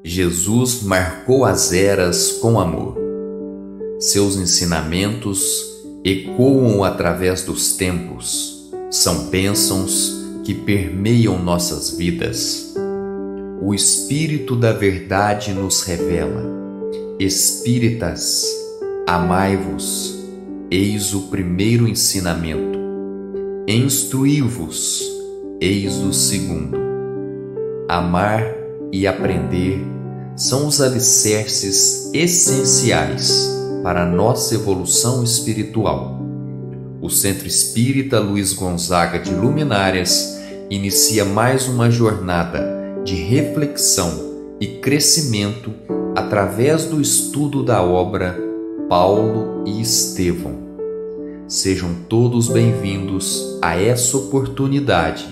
Jesus marcou as eras com amor. Seus ensinamentos ecoam através dos tempos. São bênçãos que permeiam nossas vidas. O Espírito da Verdade nos revela: Espíritas, amai-vos, eis o primeiro ensinamento. Instruí-vos, eis o segundo. Amar e aprender são os alicerces essenciais para a nossa evolução espiritual. O Centro Espírita Luiz Gonzaga de Luminárias inicia mais uma jornada de reflexão e crescimento através do estudo da obra Paulo e Estevão. Sejam todos bem-vindos a essa oportunidade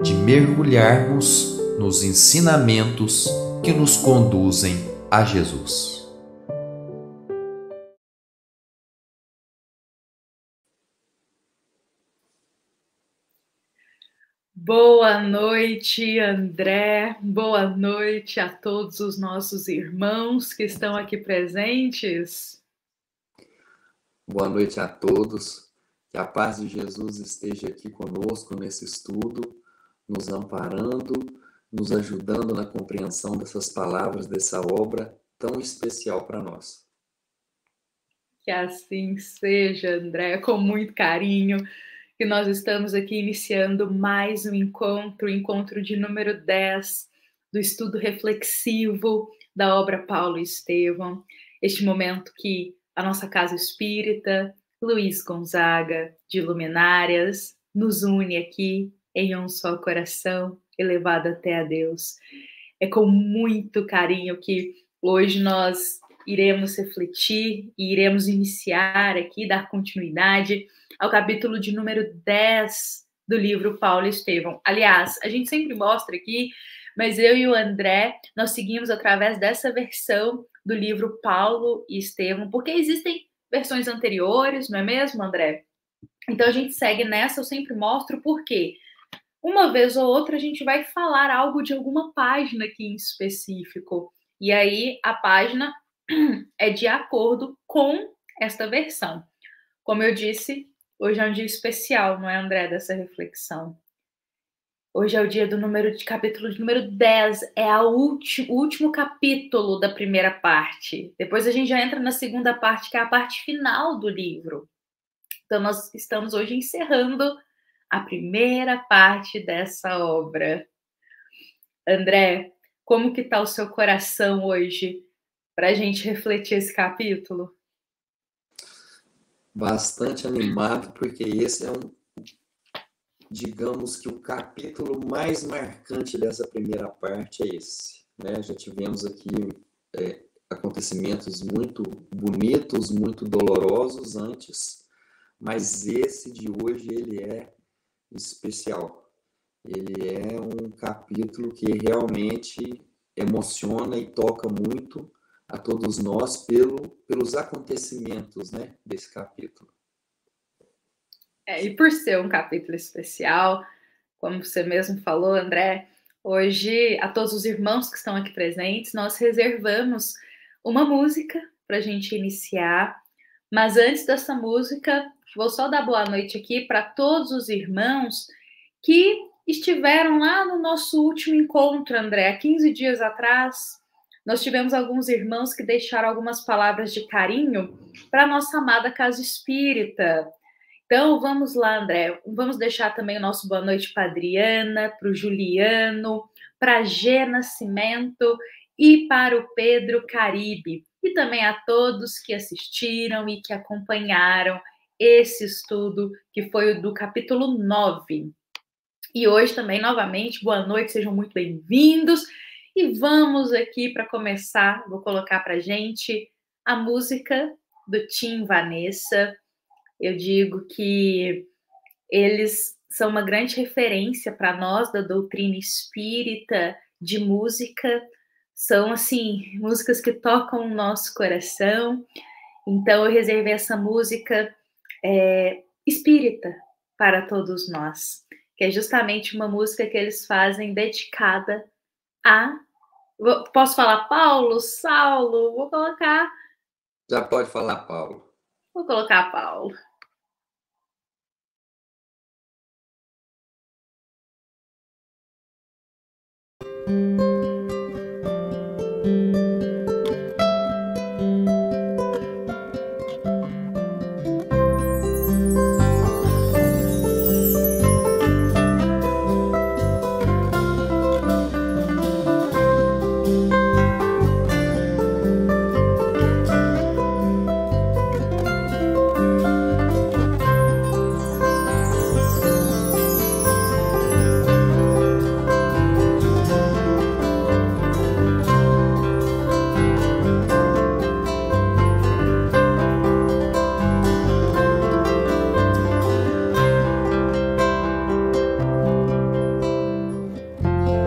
de mergulharmos nos ensinamentos que nos conduzem a Jesus. Boa noite, André. Boa noite a todos os nossos irmãos que estão aqui presentes. Boa noite a todos. Que a paz de Jesus esteja aqui conosco nesse estudo, nos amparando, nos ajudando na compreensão dessas palavras, dessa obra tão especial para nós. Que assim seja, André, com muito carinho, que nós estamos aqui iniciando mais um encontro, o encontro de número 10 do estudo reflexivo da obra Paulo e Estevão. Este momento que a nossa Casa Espírita, Luiz Gonzaga de Luminárias, nos une aqui em um só coração, elevado até a Deus. É com muito carinho que hoje nós iremos refletir e iremos iniciar aqui, dar continuidade ao capítulo de número 10 do livro Paulo e Estevão. Aliás, a gente sempre mostra aqui, mas eu e o André, nós seguimos através dessa versão do livro Paulo e Estevão, porque existem versões anteriores, não é mesmo, André? Então a gente segue nessa, eu sempre mostro por quê. Uma vez ou outra a gente vai falar algo de alguma página aqui em específico. E aí a página é de acordo com esta versão. Como eu disse, hoje é um dia especial, não é, André, dessa reflexão. Hoje é o dia do capítulo de número 10, é o último capítulo da primeira parte. Depois a gente já entra na segunda parte, que é a parte final do livro. Então nós estamos hoje encerrando a primeira parte dessa obra. André, como que está o seu coração hoje para a gente refletir esse capítulo? Bastante animado, porque esse é digamos que o capítulo mais marcante dessa primeira parte é esse, né? Já tivemos aqui acontecimentos muito bonitos, muito dolorosos antes, mas esse de hoje ele é especial. Ele é um capítulo que realmente emociona e toca muito a todos nós pelos acontecimentos, né, desse capítulo. E por ser um capítulo especial, como você mesmo falou, André, hoje, a todos os irmãos que estão aqui presentes, nós reservamos uma música para a gente iniciar. Mas antes dessa música, vou só dar boa noite aqui para todos os irmãos que estiveram lá no nosso último encontro, André, há 15 dias atrás. Nós tivemos alguns irmãos que deixaram algumas palavras de carinho para a nossa amada Casa Espírita. Então, vamos lá, André. Vamos deixar também o nosso boa noite para a Adriana, para o Juliano, para a G Nascimento e para o Pedro Caribe. E também a todos que assistiram e que acompanharam esse estudo, que foi o do capítulo 9. E hoje também, novamente, boa noite, sejam muito bem-vindos. E vamos aqui para começar, vou colocar para a gente a música do Tim Vanessa. Eu digo que eles são uma grande referência para nós da doutrina espírita de música. São, assim, músicas que tocam o nosso coração. Então, eu reservei essa música espírita para todos nós, que é justamente uma música que eles fazem dedicada a Posso falar Paulo, Saulo? Vou colocar. Já pode falar Paulo. Vou colocar Paulo.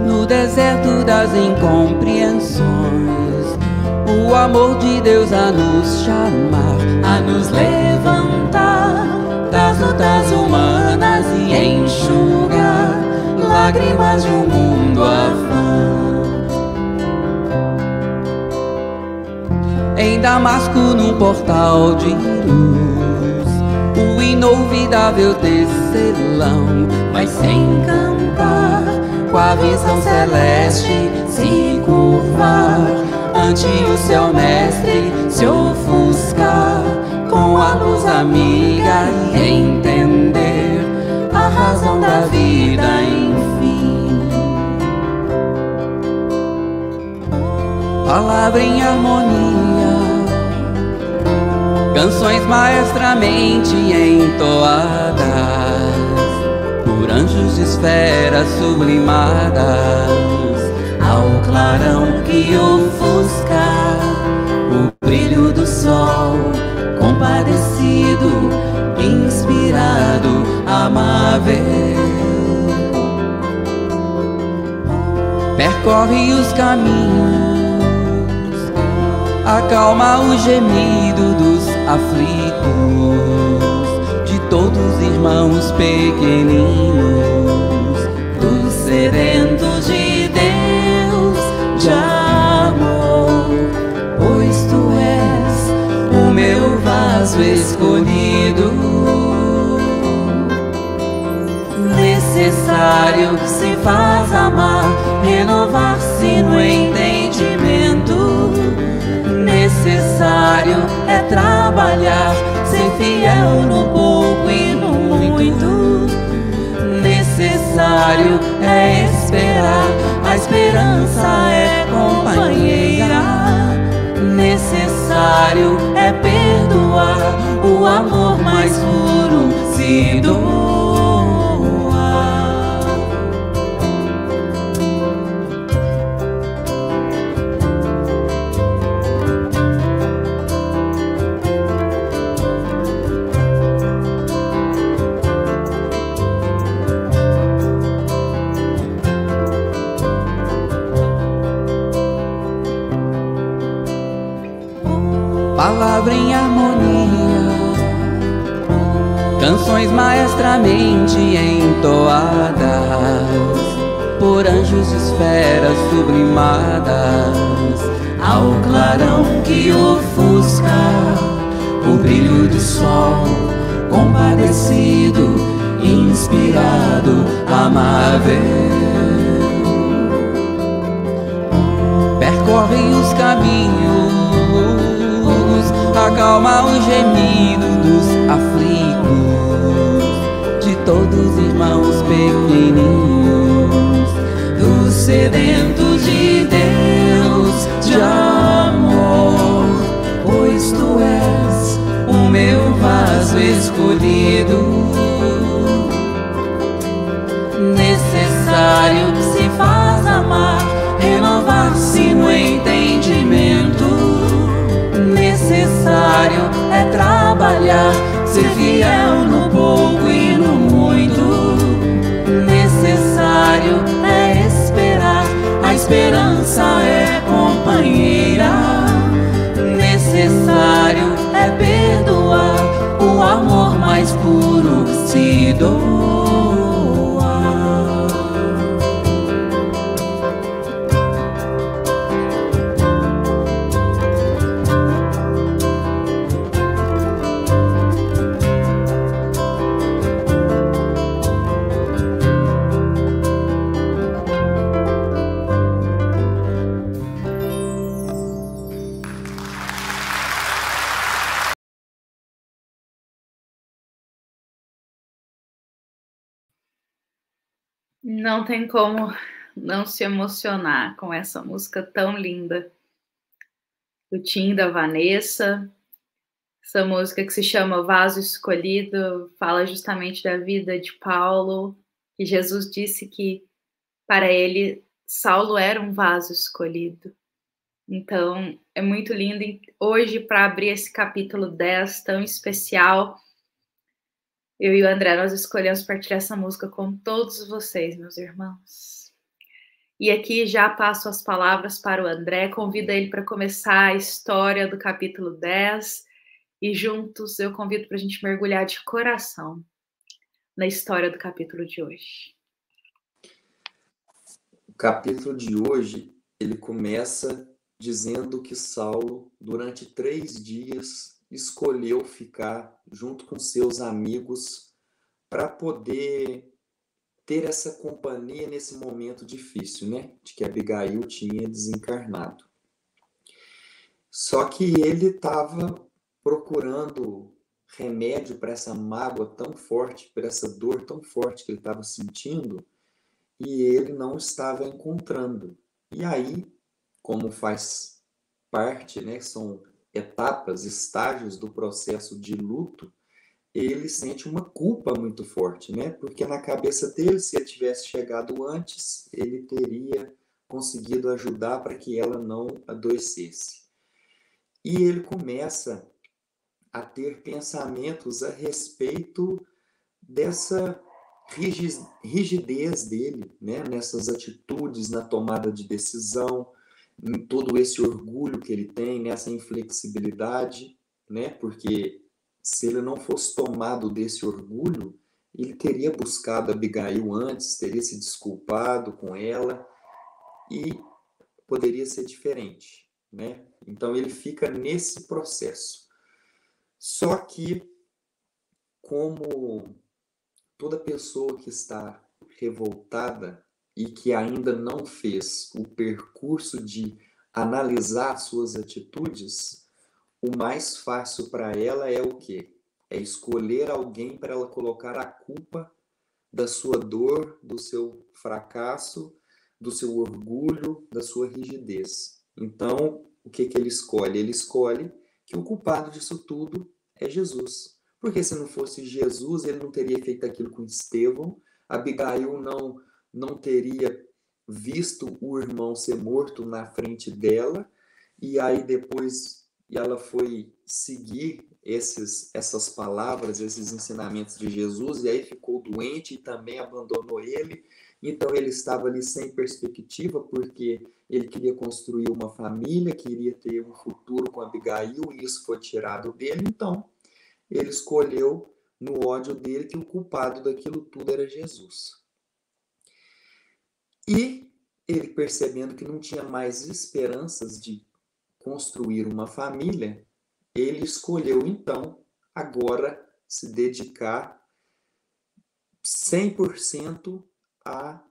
No deserto das incompreensões, o amor de Deus a nos chamar, a nos levantar das lutas humanas e enxugar lágrimas de um mundo afã. Em Damasco, num portal de luz, o inolvidável tecelão vai se encantar com a visão celeste, se curvar ante o seu mestre, se ofuscar com a luz amiga e entender a razão da vida, enfim. Palavra em harmonia, canções maestramente entoadas por anjos de esferas sublimadas, ao clarão que ofuscar o brilho do sol, compadecido, inspirado, amável. Percorre os caminhos, acalma o gemido dos aflitos, de todos os irmãos pequeninos, dos sedentos de Deus, de amor, pois tu és o meu vaso escolhido. Necessário se faz amar, renovar-se no entendimento. Necessário é trabalhar, ser fiel no pouco e no muito. Necessário é esperar, a esperança é companheira. Necessário é perdoar, o amor mais puro se doa. Palavra em harmonia, canções maestramente entoadas por anjos de esferas sublimadas, ao clarão que ofusca o brilho do sol, compadecido, inspirado, amável. Percorre os caminhos, acalma o gemido dos aflitos, de todos os irmãos pequeninos, dos sedentos de Deus, de amor, pois tu és o meu vaso escolhido. Necessário se faz amar, renovar-se no entendimento. Necessário é trabalhar, ser fiel no pouco e no muito. Necessário é esperar, a esperança é companheira. Necessário é perdoar, o amor mais puro se doa. Não tem como não se emocionar com essa música tão linda do Tim e da Vanessa. Essa música que se chama Vaso Escolhido fala justamente da vida de Paulo, que Jesus disse que para ele Saulo era um vaso escolhido. Então é muito lindo. E hoje, para abrir esse capítulo 10 tão especial, eu e o André, nós escolhemos partilhar essa música com todos vocês, meus irmãos. E aqui já passo as palavras para o André, convido ele para começar a história do capítulo 10 e juntos eu convido para a gente mergulhar de coração na história do capítulo de hoje. O capítulo de hoje, ele começa dizendo que Saulo, durante 3 dias, escolheu ficar junto com seus amigos para poder ter essa companhia nesse momento difícil, né? De que Abigail tinha desencarnado. Só que ele estava procurando remédio para essa mágoa tão forte, para essa dor tão forte que ele estava sentindo, e ele não estava encontrando. E aí, como faz parte, né, são etapas, estágios do processo de luto, ele sente uma culpa muito forte, né? Porque na cabeça dele, se ele tivesse chegado antes, ele teria conseguido ajudar para que ela não adoecesse. E ele começa a ter pensamentos a respeito dessa rigidez dele, né? Nessas atitudes, na tomada de decisão, em todo esse orgulho que ele tem, nessa inflexibilidade, né? Porque se ele não fosse tomado desse orgulho, ele teria buscado Abigail antes, teria se desculpado com ela e poderia ser diferente, né? Então ele fica nesse processo. Só que, como toda pessoa que está revoltada e que ainda não fez o percurso de analisar suas atitudes, o mais fácil para ela é o quê? É escolher alguém para ela colocar a culpa da sua dor, do seu fracasso, do seu orgulho, da sua rigidez. Então, o que ele escolhe? Ele escolhe que o culpado disso tudo é Jesus. Porque se não fosse Jesus, ele não teria feito aquilo com Estevão, Abigail não teria visto o irmão ser morto na frente dela, e aí depois ela foi seguir essas palavras, esses ensinamentos de Jesus, e aí ficou doente e também abandonou ele. Então ele estava ali sem perspectiva, porque ele queria construir uma família, queria ter um futuro com Abigail, e isso foi tirado dele. Então ele escolheu, no ódio dele, que o culpado daquilo tudo era Jesus. E ele, percebendo que não tinha mais esperanças de construir uma família, ele escolheu, então, agora se dedicar 100% a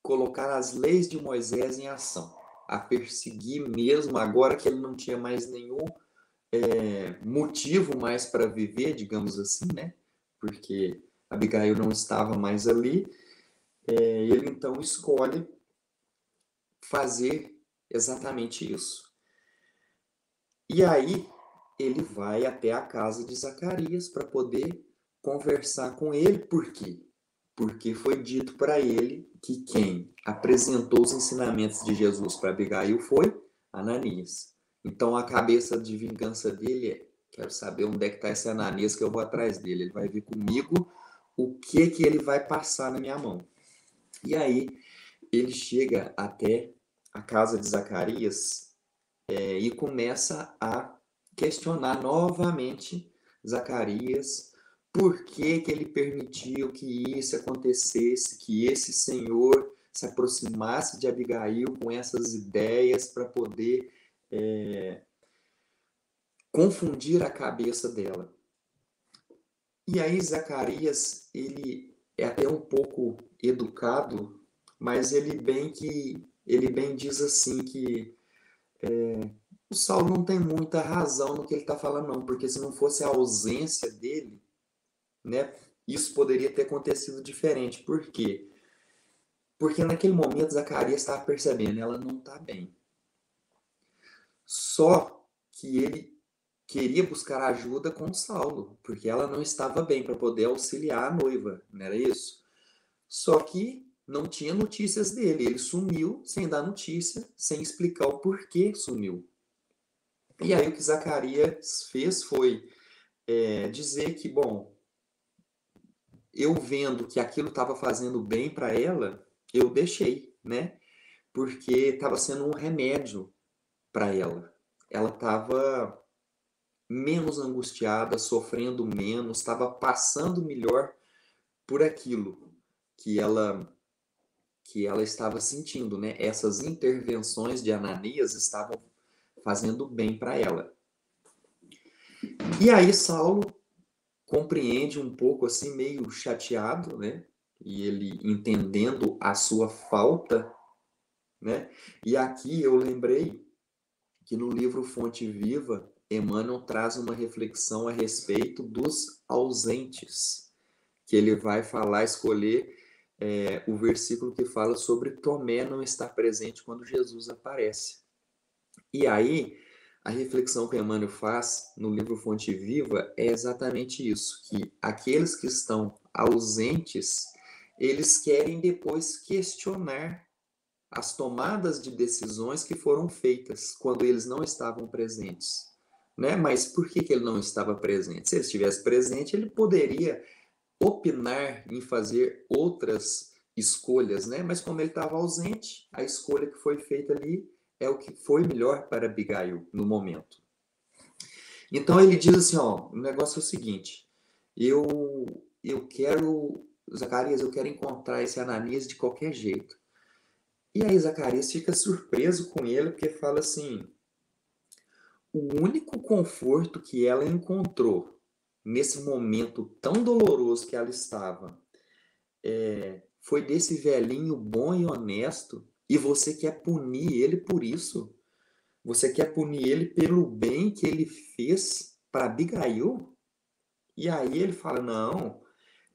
colocar as leis de Moisés em ação, a perseguir mesmo, agora que ele não tinha mais nenhum motivo mais para viver, digamos assim, né? Porque Abigail não estava mais ali. Ele então escolhe fazer exatamente isso. E aí ele vai até a casa de Zacarias para poder conversar com ele. Por quê? Porque foi dito para ele que quem apresentou os ensinamentos de Jesus para Abigail foi Ananias. Então a cabeça de vingança dele é: quero saber onde é que está esse Ananias, que eu vou atrás dele. Ele vai vir comigo, o que ele vai passar na minha mão. E aí ele chega até a casa de Zacarias e começa a questionar novamente Zacarias por que ele permitiu que isso acontecesse, que esse senhor se aproximasse de Abigail com essas ideias para poder confundir a cabeça dela. E aí Zacarias, ele é até um pouco educado, mas ele bem diz assim que o Saulo não tem muita razão no que ele está falando, não, porque se não fosse a ausência dele, né, isso poderia ter acontecido diferente. Por quê? Porque naquele momento Zacarias estava percebendo, ela não está bem. Só que ele queria buscar ajuda com Saulo, porque ela não estava bem para poder auxiliar a noiva, não era isso? Só que não tinha notícias dele, ele sumiu sem dar notícia, sem explicar o porquê sumiu. E aí o que Zacarias fez foi dizer que, bom, eu vendo que aquilo estava fazendo bem para ela, eu deixei, né? Porque estava sendo um remédio para ela. Ela estava menos angustiada, sofrendo menos, estava passando melhor por aquilo que ela estava sentindo, né? Essas intervenções de Ananias estavam fazendo bem para ela. E aí Saulo compreende um pouco assim, meio chateado, né? E ele entendendo a sua falta, né? E aqui eu lembrei que no livro Fonte Viva, Emmanuel traz uma reflexão a respeito dos ausentes, que ele vai escolher o versículo que fala sobre Tomé não estar presente quando Jesus aparece. E aí, a reflexão que Emmanuel faz no livro Fonte Viva é exatamente isso, que aqueles que estão ausentes, eles querem depois questionar as tomadas de decisões que foram feitas quando eles não estavam presentes, né? Mas por que ele não estava presente? Se ele estivesse presente, ele poderia opinar em fazer outras escolhas, né? Mas como ele estava ausente, a escolha que foi feita ali é o que foi melhor para Abigail no momento. Então ele diz assim, ó, o negócio é o seguinte, eu quero, Zacarias, eu quero encontrar esse Ananias de qualquer jeito. E aí Zacarias fica surpreso com ele, porque fala assim, o único conforto que ela encontrou nesse momento tão doloroso que ela estava, foi desse velhinho bom e honesto, e você quer punir ele por isso? Você quer punir ele pelo bem que ele fez para Abigail? E aí ele fala, não,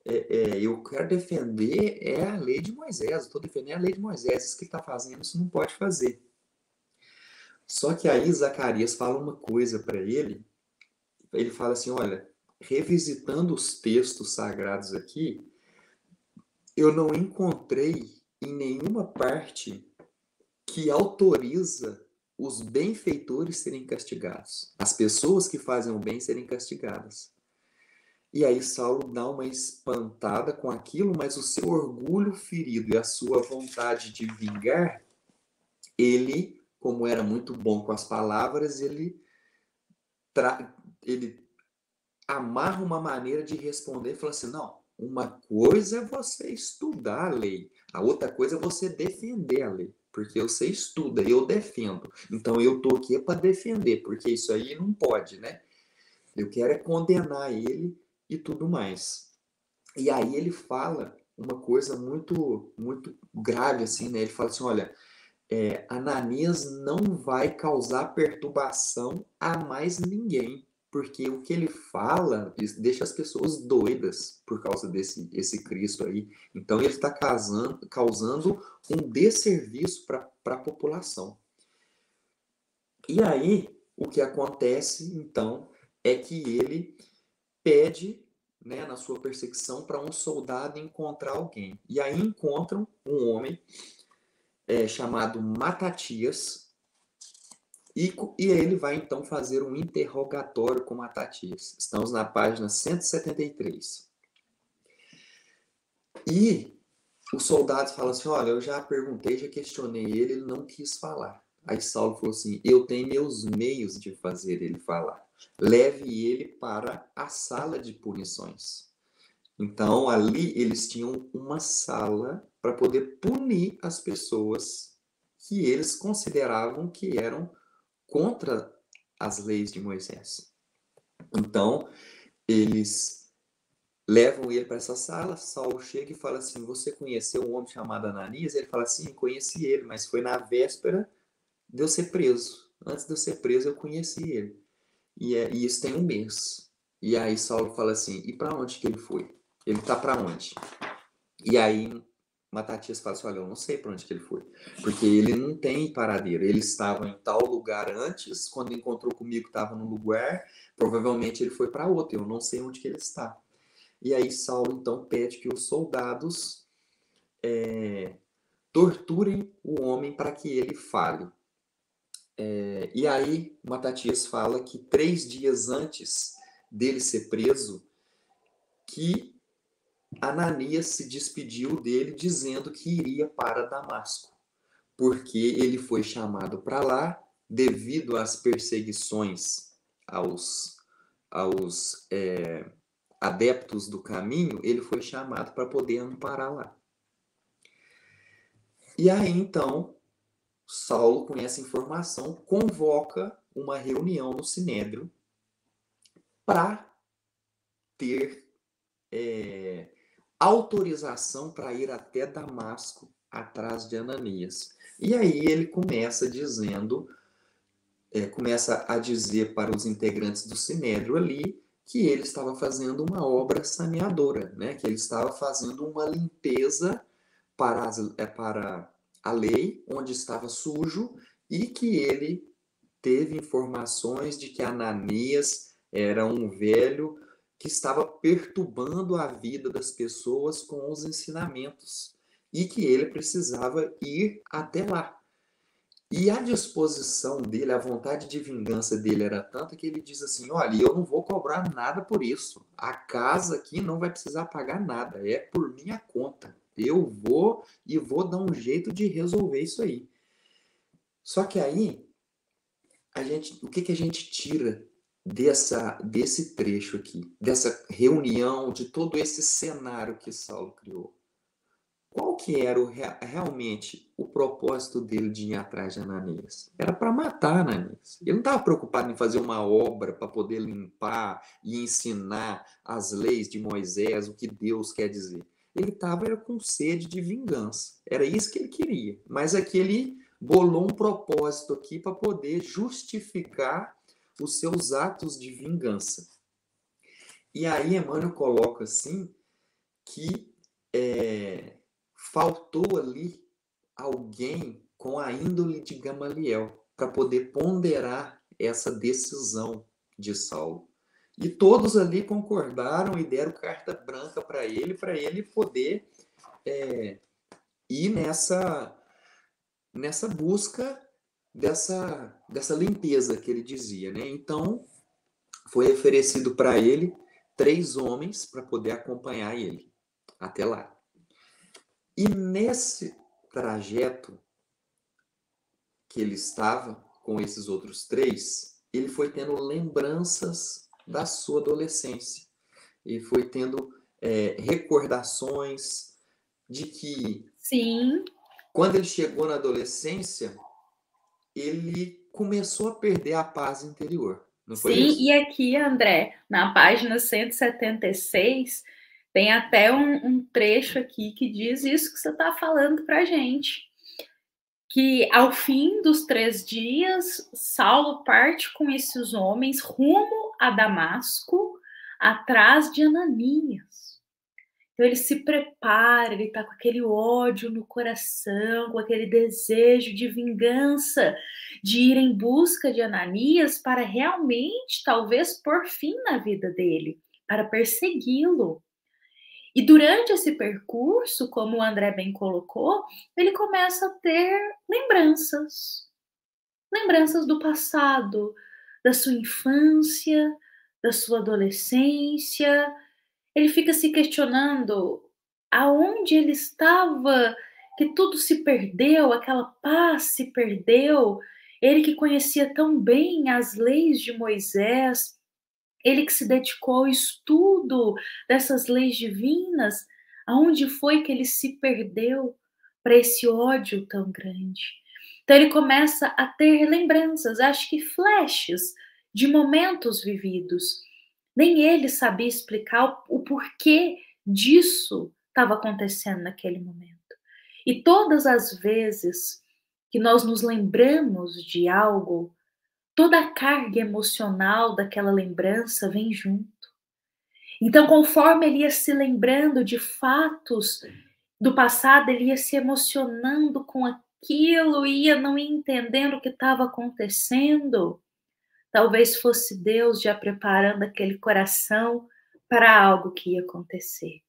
eu quero defender a lei de Moisés, estou defendendo a lei de Moisés, isso que ele está fazendo, isso não pode fazer. Só que aí Zacarias fala uma coisa para ele fala assim, olha, revisitando os textos sagrados aqui, eu não encontrei em nenhuma parte que autoriza os benfeitores serem castigados, as pessoas que fazem o bem serem castigadas. E aí Saulo dá uma espantada com aquilo, mas o seu orgulho ferido e a sua vontade de vingar, ele, como era muito bom com as palavras, ele amarra uma maneira de responder, falando assim, não, uma coisa é você estudar a lei, a outra coisa é você defender a lei, porque você estuda e eu defendo, então eu tô aqui para defender, porque isso aí não pode, né? Eu quero condenar ele e tudo mais. E aí ele fala uma coisa muito, muito grave, assim, né? Ele fala assim, olha, Ananias não vai causar perturbação a mais ninguém, porque o que ele fala deixa as pessoas doidas por causa esse Cristo aí. Então ele está causando um desserviço para a população. E aí o que acontece, então, é que ele pede, né, na sua perseguição para um soldado encontrar alguém. E aí encontram um homem chamado Matatias, e ele vai então fazer um interrogatório com Matatias. Estamos na página 173. E os soldados falam assim, olha, eu já perguntei, já questionei ele não quis falar. Aí Saulo falou assim, eu tenho meus meios de fazer ele falar. Leve ele para a sala de punições. Então, ali eles tinham uma sala para poder punir as pessoas que eles consideravam que eram contra as leis de Moisés. Então, eles levam ele para essa sala, Saulo chega e fala assim, você conheceu um homem chamado Ananias? Ele fala assim, conheci ele, mas foi na véspera de eu ser preso. Antes de eu ser preso, eu conheci ele. E isso tem um mês. E aí Saulo fala assim, e para onde que ele foi? Ele tá para onde? E aí Matatias fala assim, olha, eu não sei para onde que ele foi, porque ele não tem paradeiro. Ele estava em tal lugar antes, quando encontrou comigo estava num lugar, provavelmente ele foi para outro, eu não sei onde que ele está. E aí Saulo então pede que os soldados torturem o homem para que ele fale. E aí Matatias fala que 3 dias antes dele ser preso, que Ananias se despediu dele dizendo que iria para Damasco, porque ele foi chamado para lá devido às perseguições aos adeptos do caminho, ele foi chamado para poder amparar lá. E aí então Saulo, com essa informação, convoca uma reunião no Sinédrio para ter autorização para ir até Damasco atrás de Ananias. E aí ele começa dizendo, começa a dizer para os integrantes do Sinédrio ali que ele estava fazendo uma obra saneadora, né? Que ele estava fazendo uma limpeza para a lei, onde estava sujo, e que ele teve informações de que Ananias era um velho que estava perturbando a vida das pessoas com os ensinamentos e que ele precisava ir até lá. E a disposição dele, a vontade de vingança dele era tanta que ele diz assim, olha, eu não vou cobrar nada por isso. A casa aqui não vai precisar pagar nada, é por minha conta. Eu vou dar um jeito de resolver isso aí. Só que aí, o que a gente tira desse trecho aqui, dessa reunião, de todo esse cenário que Saulo criou? Qual que era realmente o propósito dele de ir atrás de Ananias? Era para matar Ananias. Ele não estava preocupado em fazer uma obra para poder limpar e ensinar as leis de Moisés, o que Deus quer dizer. Ele estava com sede de vingança. Era isso que ele queria. Mas aqui ele bolou um propósito aqui para poder justificar os seus atos de vingança. E aí Emmanuel coloca assim que faltou ali alguém com a índole de Gamaliel para poder ponderar essa decisão de Saulo. E todos ali concordaram e deram carta branca para ele poder ir nessa busca dessa limpeza que ele dizia, né? Então, foi oferecido para ele 3 homens para poder acompanhar ele até lá. E nesse trajeto que ele estava com esses outros 3, ele foi tendo lembranças da sua adolescência. Ele foi tendo recordações de que, sim, quando ele chegou na adolescência, ele começou a perder a paz interior. Não foi sim, isso? e aqui, André, na página 176, tem até um trecho aqui que diz isso que você está falando para a gente. Que ao fim dos 3 dias, Saulo parte com esses homens rumo a Damasco, atrás de Ananias. Então ele se prepara, ele está com aquele ódio no coração, com aquele desejo de vingança, de ir em busca de Ananias para realmente, talvez, pôr fim na vida dele, para persegui-lo. E durante esse percurso, como o André bem colocou, ele começa a ter lembranças. Lembranças do passado, da sua infância, da sua adolescência. Ele fica se questionando aonde ele estava, que tudo se perdeu, aquela paz se perdeu. Ele que conhecia tão bem as leis de Moisés, ele que se dedicou ao estudo dessas leis divinas, aonde foi que ele se perdeu para esse ódio tão grande? Então ele começa a ter lembranças, acho que flashes de momentos vividos. Nem ele sabia explicar o porquê disso estava acontecendo naquele momento. E todas as vezes que nós nos lembramos de algo, toda a carga emocional daquela lembrança vem junto. Então, conforme ele ia se lembrando de fatos do passado, ele ia se emocionando com aquilo, ia não entendendo o que estava acontecendo. Talvez fosse Deus já preparando aquele coração para algo que ia acontecer.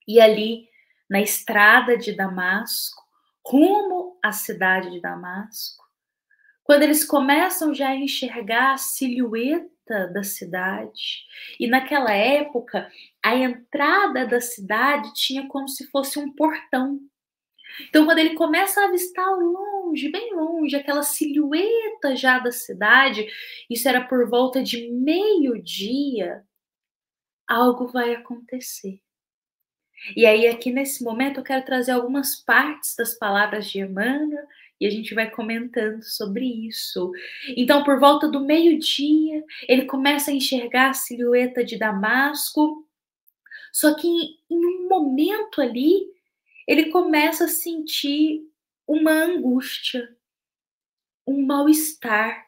E ali, na estrada de Damasco, rumo à cidade de Damasco, quando eles começam já a enxergar a silhueta da cidade, e naquela época, a entrada da cidade tinha como se fosse um portão. Então, quando ele começa a avistar longe, bem longe, aquela silhueta já da cidade, isso era por volta de meio-dia, algo vai acontecer. E aí, aqui nesse momento, eu quero trazer algumas partes das palavras de Emmanuel e a gente vai comentando sobre isso. Então, por volta do meio-dia, ele começa a enxergar a silhueta de Damasco, só que em um momento ali, ele começa a sentir uma angústia, um mal-estar.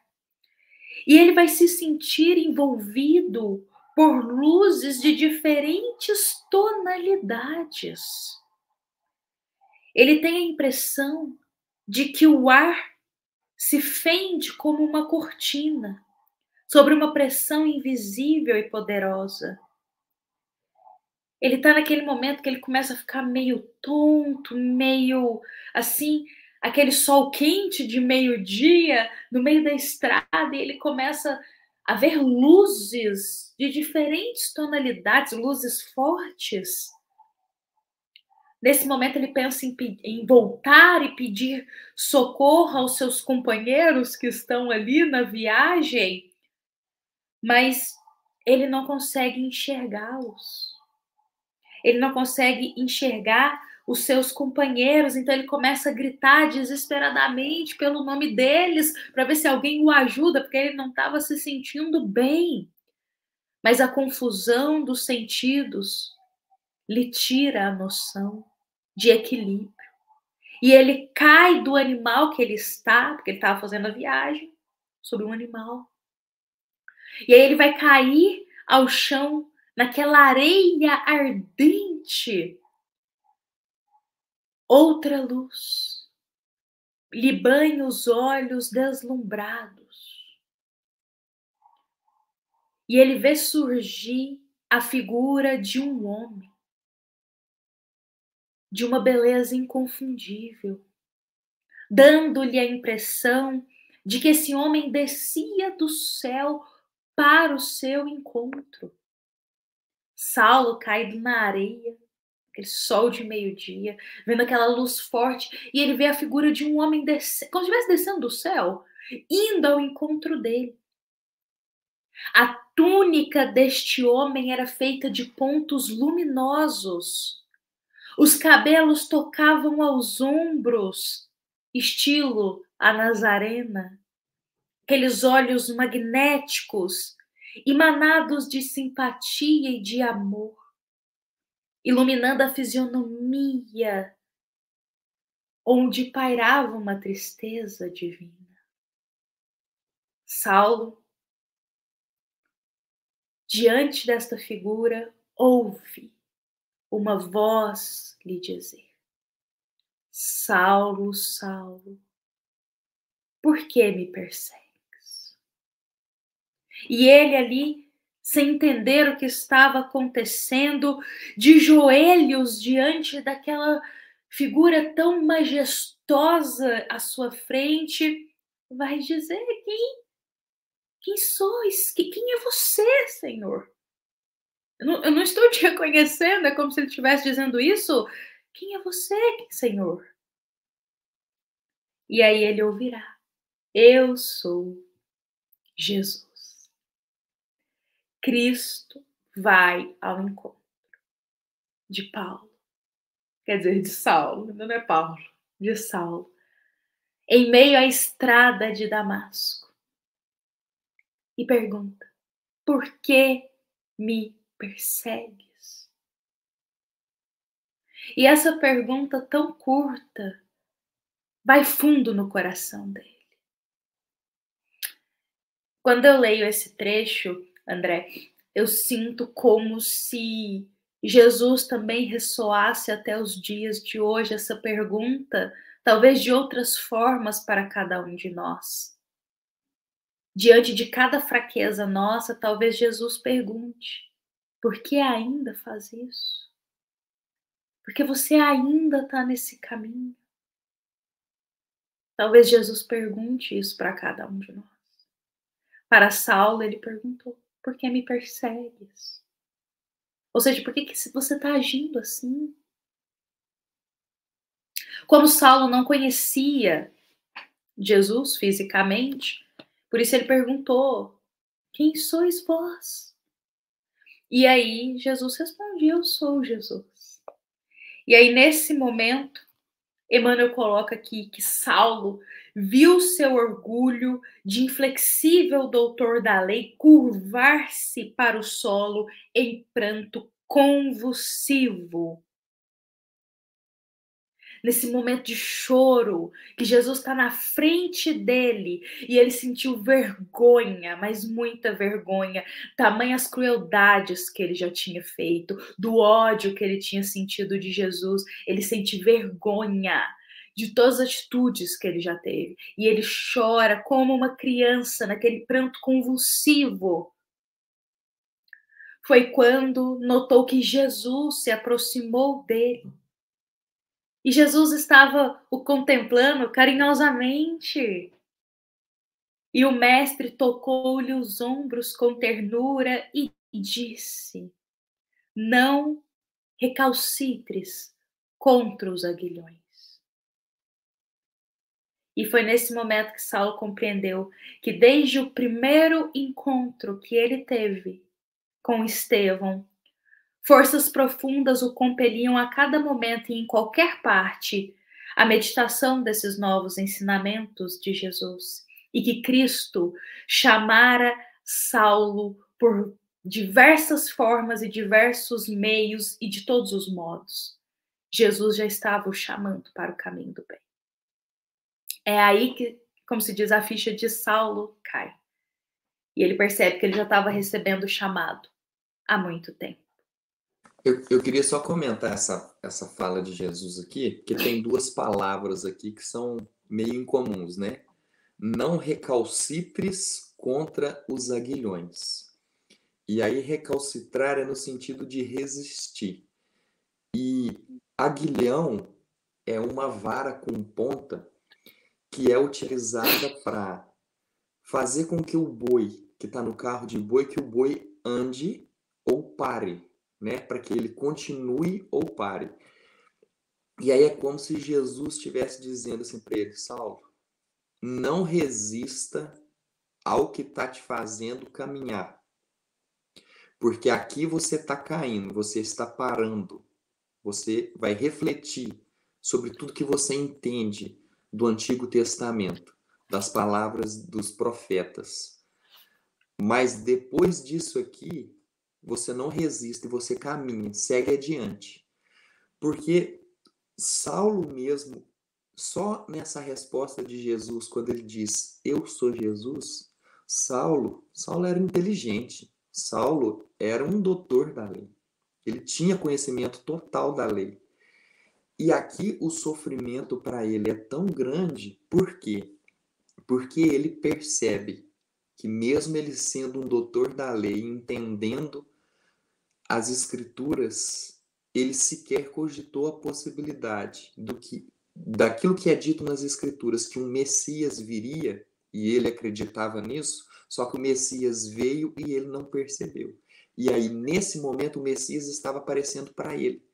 E ele vai se sentir envolvido por luzes de diferentes tonalidades. Ele tem a impressão de que o ar se fende como uma cortina sobre uma pressão invisível e poderosa. Ele está naquele momento que ele começa a ficar meio tonto, meio assim, aquele sol quente de meio-dia no meio da estrada, e ele começa a ver luzes de diferentes tonalidades, luzes fortes. Nesse momento ele pensa em voltar e pedir socorro aos seus companheiros que estão ali na viagem, mas ele não consegue enxergá-los. Ele não consegue enxergar os seus companheiros, então ele começa a gritar desesperadamente pelo nome deles, para ver se alguém o ajuda, porque ele não estava se sentindo bem. Mas a confusão dos sentidos lhe tira a noção de equilíbrio. E ele cai do animal que ele está, porque ele estava fazendo a viagem sobre um animal. E aí ele vai cair ao chão, naquela areia ardente. Outra luz lhe banha os olhos deslumbrados. E ele vê surgir a figura de um homem, de uma beleza inconfundível, dando-lhe a impressão de que esse homem descia do céu para o seu encontro. Saulo caído na areia, aquele sol de meio-dia, vendo aquela luz forte, e ele vê a figura de um homem como se estivesse descendo do céu, indo ao encontro dele. A túnica deste homem era feita de pontos luminosos. Os cabelos tocavam aos ombros, estilo a Nazarena. Aqueles olhos magnéticos, emanados de simpatia e de amor, iluminando a fisionomia onde pairava uma tristeza divina. Saulo, diante desta figura, ouve uma voz lhe dizer: Saulo, Saulo, por que me persegues? E ele ali, sem entender o que estava acontecendo, de joelhos diante daquela figura tão majestosa à sua frente, vai dizer: quem sois? Quem é você, Senhor? Eu não estou te reconhecendo, é como se ele estivesse dizendo isso. Quem é você, Senhor? E aí ele ouvirá: eu sou Jesus. Cristo vai ao encontro de Paulo. Quer dizer, de Saulo, não é Paulo, de Saulo. Em meio à estrada de Damasco. E pergunta: por que me persegues? E essa pergunta tão curta vai fundo no coração dele. Quando eu leio esse trecho, André, eu sinto como se Jesus também ressoasse até os dias de hoje essa pergunta, talvez de outras formas para cada um de nós. Diante de cada fraqueza nossa, talvez Jesus pergunte: por que ainda faz isso? Porque você ainda está nesse caminho. Talvez Jesus pergunte isso para cada um de nós. Para Saulo, ele perguntou: por que me persegues? Ou seja, por que você está agindo assim? Como Saulo não conhecia Jesus fisicamente, por isso ele perguntou: quem sois vós? E aí Jesus respondia: eu sou Jesus. E aí nesse momento, Emmanuel coloca aqui que Saulo viu seu orgulho de inflexível doutor da lei curvar-se para o solo em pranto convulsivo. Nesse momento de choro, que Jesus está na frente dele e ele sentiu vergonha, mas muita vergonha, tamanhas crueldades que ele já tinha feito, do ódio que ele tinha sentido de Jesus, ele sente vergonha de todas as atitudes que ele já teve. E ele chora como uma criança naquele pranto convulsivo. Foi quando notou que Jesus se aproximou dele. E Jesus estava o contemplando carinhosamente. E o mestre tocou-lhe os ombros com ternura e disse: não recalcitres contra os aguilhões. E foi nesse momento que Saulo compreendeu que desde o primeiro encontro que ele teve com Estevão, forças profundas o compeliam a cada momento e em qualquer parte à meditação desses novos ensinamentos de Jesus. E que Cristo chamara Saulo por diversas formas e diversos meios e de todos os modos. Jesus já estava o chamando para o caminho do bem. É aí que, como se diz, a ficha de Saulo cai. E ele percebe que ele já estava recebendo o chamado há muito tempo. Eu queria só comentar essa fala de Jesus aqui, porque tem duas palavras aqui que são meio incomuns, né? Não recalcitres contra os aguilhões. E aí recalcitrar é no sentido de resistir. E aguilhão é uma vara com ponta que é utilizada para fazer com que o boi, que está no carro de boi, que o boi ande ou pare, né? Para que ele continue ou pare. E aí é como se Jesus estivesse dizendo assim para ele: Saulo, não resista ao que está te fazendo caminhar. Porque aqui você está caindo, você está parando. Você vai refletir sobre tudo que você entende do Antigo Testamento, das palavras dos profetas. Mas depois disso aqui, você não resiste, você caminha, segue adiante. Porque Saulo mesmo, só nessa resposta de Jesus, quando ele diz, eu sou Jesus, Saulo era inteligente. Saulo era um doutor da lei. Ele tinha conhecimento total da lei. E aqui o sofrimento para ele é tão grande, por quê? Porque ele percebe que mesmo ele sendo um doutor da lei, entendendo as escrituras, ele sequer cogitou a possibilidade daquilo que é dito nas escrituras, que um Messias viria, e ele acreditava nisso, só que o Messias veio e ele não percebeu. E aí, nesse momento, o Messias estava aparecendo para ele.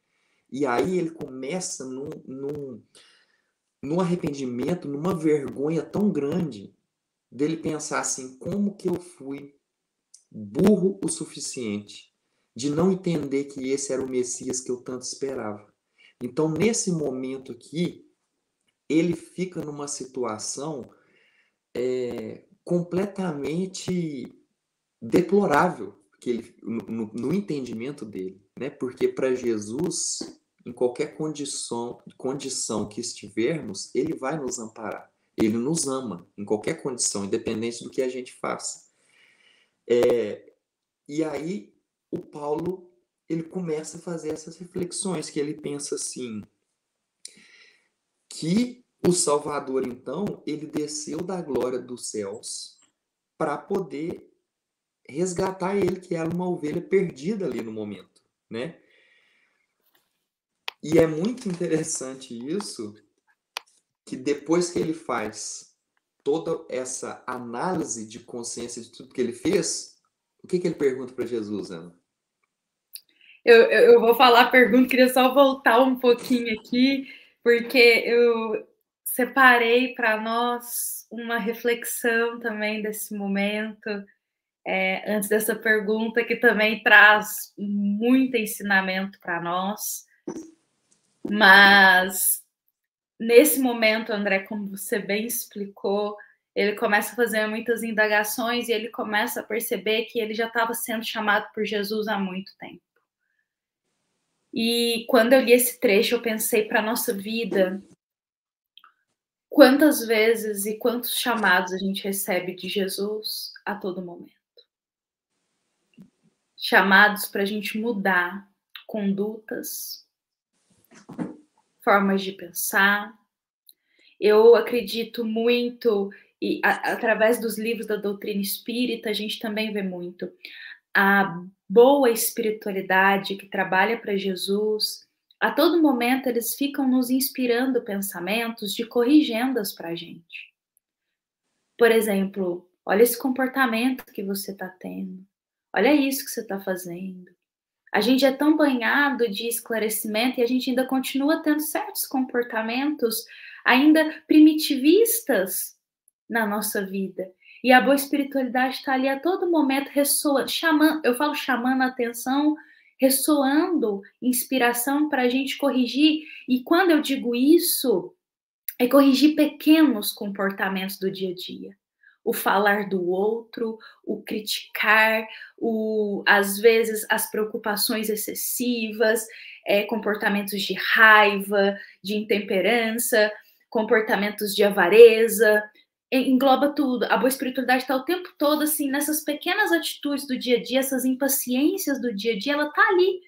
E aí ele começa num arrependimento, numa vergonha tão grande, dele pensar assim, como que eu fui burro o suficiente de não entender que esse era o Messias que eu tanto esperava. Então, nesse momento aqui, ele fica numa situação completamente deplorável que ele, no entendimento dele, né? Porque para Jesus, em qualquer condição que estivermos, ele vai nos amparar. Ele nos ama em qualquer condição, independente do que a gente faça. E aí o Paulo, ele começa a fazer essas reflexões, que ele pensa assim, que o Salvador, então, ele desceu da glória dos céus para poder resgatar ele, que era uma ovelha perdida ali no momento, né? E é muito interessante isso, que depois que ele faz toda essa análise de consciência de tudo que ele fez, o que ele pergunta para Jesus, Ana? Eu vou falar a pergunta, queria só voltar um pouquinho aqui, porque eu separei para nós uma reflexão também desse momento, antes dessa pergunta, que também traz muito ensinamento para nós. Mas nesse momento, André, como você bem explicou, ele começa a fazer muitas indagações e ele começa a perceber que ele já estava sendo chamado por Jesus há muito tempo. E quando eu li esse trecho, eu pensei para a nossa vida, quantas vezes e quantos chamados a gente recebe de Jesus a todo momento. Chamados para a gente mudar condutas, formas de pensar. Eu acredito muito, e através dos livros da doutrina espírita, a gente também vê muito a boa espiritualidade que trabalha para Jesus. A todo momento eles ficam nos inspirando pensamentos de corrigendas para a gente. Por exemplo, olha esse comportamento que você está tendo. Olha isso que você está fazendo. A gente é tão banhado de esclarecimento e a gente ainda continua tendo certos comportamentos ainda primitivistas na nossa vida. E a boa espiritualidade está ali a todo momento ressoando, chamando, eu falo chamando a atenção, ressoando inspiração para a gente corrigir. E quando eu digo isso, é corrigir pequenos comportamentos do dia a dia. O falar do outro, o criticar, às vezes as preocupações excessivas, comportamentos de raiva, de intemperança, comportamentos de avareza, engloba tudo. A boa espiritualidade está o tempo todo assim nessas pequenas atitudes do dia a dia, essas impaciências do dia a dia, ela está ali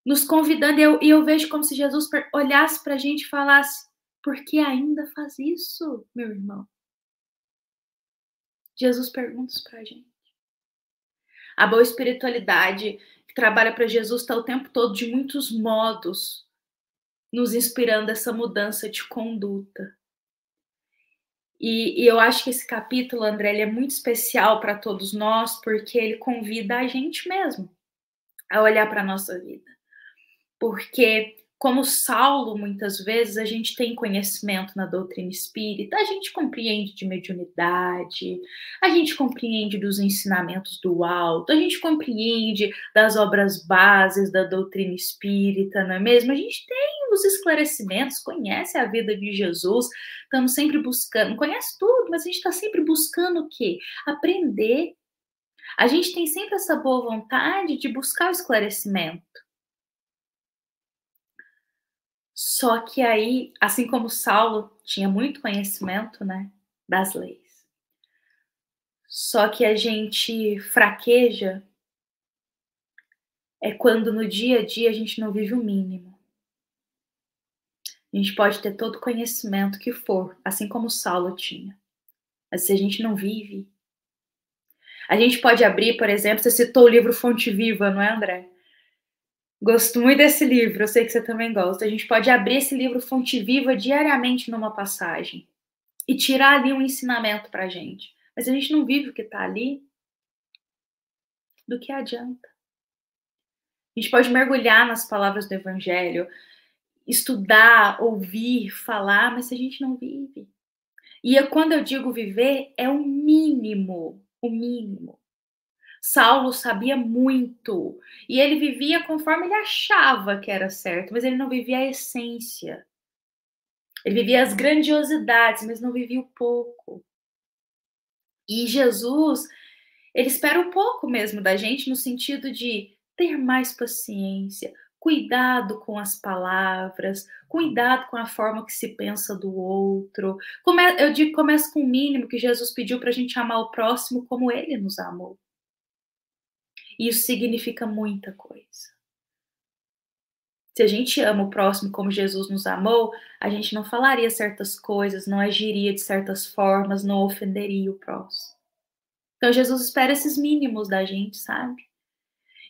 nos convidando, e eu vejo como se Jesus olhasse para a gente e falasse: por que ainda faz isso, meu irmão? Jesus pergunta isso para a gente. A boa espiritualidade que trabalha para Jesus está o tempo todo, de muitos modos, nos inspirando essa mudança de conduta. E eu acho que esse capítulo, André, ele é muito especial para todos nós, porque ele convida a gente mesmo a olhar para a nossa vida. Porque, como Saulo, muitas vezes, a gente tem conhecimento na doutrina espírita, a gente compreende de mediunidade, a gente compreende dos ensinamentos do alto, a gente compreende das obras bases da doutrina espírita, não é mesmo? A gente tem os esclarecimentos, conhece a vida de Jesus, estamos sempre buscando, não conhece tudo, mas a gente está sempre buscando o quê? Aprender. A gente tem sempre essa boa vontade de buscar o esclarecimento. Só que aí, assim como Saulo tinha muito conhecimento, né, das leis, só que a gente fraqueja quando no dia a dia a gente não vive o mínimo. A gente pode ter todo o conhecimento que for, assim como Saulo tinha, mas se a gente não vive, a gente pode abrir, por exemplo, você citou o livro Fonte Viva, não é, André? Gosto muito desse livro, eu sei que você também gosta. A gente pode abrir esse livro Fonte Viva diariamente numa passagem e tirar ali um ensinamento para a gente. Mas se a gente não vive o que está ali, do que adianta? A gente pode mergulhar nas palavras do Evangelho, estudar, ouvir, falar, mas se a gente não vive. E quando eu digo viver, é o mínimo, o mínimo. Saulo sabia muito, e ele vivia conforme ele achava que era certo, mas ele não vivia a essência. Ele vivia as grandiosidades, mas não vivia o pouco. E Jesus, ele espera um pouco mesmo da gente, no sentido de ter mais paciência, cuidado com as palavras, cuidado com a forma que se pensa do outro. Eu digo, começa com o mínimo que Jesus pediu para a gente amar o próximo como ele nos amou. E isso significa muita coisa. Se a gente ama o próximo como Jesus nos amou, a gente não falaria certas coisas, não agiria de certas formas, não ofenderia o próximo. Então, Jesus espera esses mínimos da gente, sabe?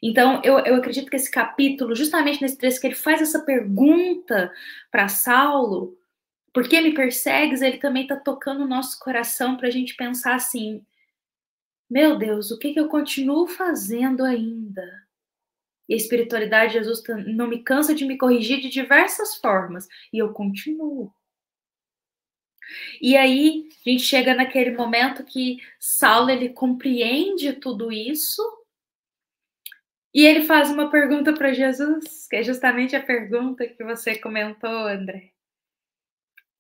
Então, eu acredito que esse capítulo, justamente nesse trecho que ele faz essa pergunta para Saulo, por que me persegues? Ele também está tocando o nosso coração para a gente pensar assim, meu Deus, o que eu continuo fazendo ainda? E a espiritualidade de Jesus não me cansa de me corrigir de diversas formas. E eu continuo. E aí, a gente chega naquele momento que Saulo, ele compreende tudo isso. E ele faz uma pergunta para Jesus, que é justamente a pergunta que você comentou, André.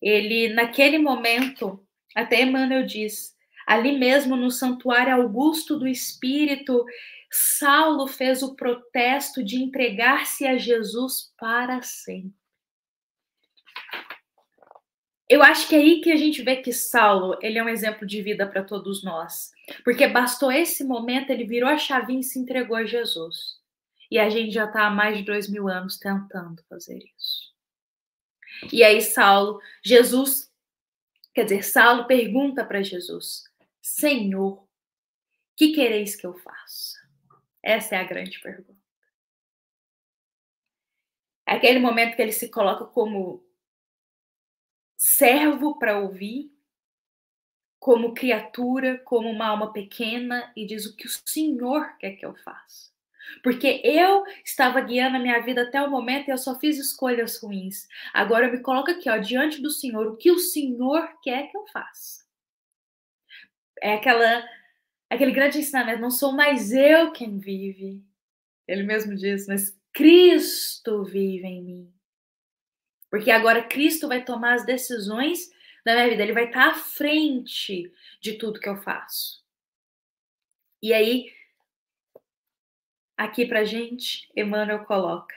Ele, naquele momento, até Emmanuel diz, ali mesmo no santuário augusto do Espírito, Saulo fez o protesto de entregar-se a Jesus para sempre. Eu acho que é aí que a gente vê que Saulo, ele é um exemplo de vida para todos nós. Porque bastou esse momento, ele virou a chavinha e se entregou a Jesus. E a gente já está há mais de 2000 anos tentando fazer isso. E aí Saulo pergunta para Jesus, Senhor, que quereis que eu faça? Essa é a grande pergunta. É aquele momento que ele se coloca como servo para ouvir, como criatura, como uma alma pequena, e diz o que o Senhor quer que eu faça. Porque eu estava guiando a minha vida até o momento e eu só fiz escolhas ruins. Agora eu me coloco aqui, diante do Senhor, o que o Senhor quer que eu faça. É aquele grande ensinamento, não sou mais eu quem vive. Ele mesmo diz, mas Cristo vive em mim. Porque agora Cristo vai tomar as decisões da minha vida. Ele vai estar à frente de tudo que eu faço. E aí, aqui pra gente, Emmanuel coloca.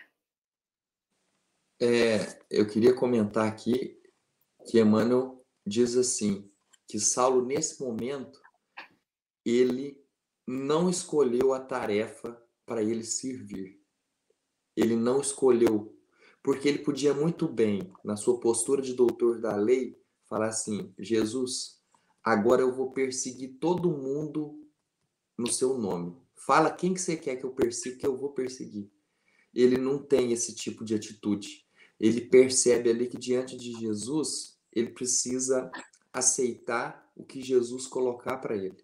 Eu queria comentar aqui que Emmanuel diz assim, que Saulo, nesse momento, ele não escolheu a tarefa para ele servir. Ele não escolheu, porque ele podia muito bem, na sua postura de doutor da lei, falar assim, Jesus, agora eu vou perseguir todo mundo no seu nome. Fala quem que você quer que eu persiga, que eu vou perseguir. Ele não tem esse tipo de atitude. Ele percebe ali que diante de Jesus, ele precisa aceitar o que Jesus colocar para ele.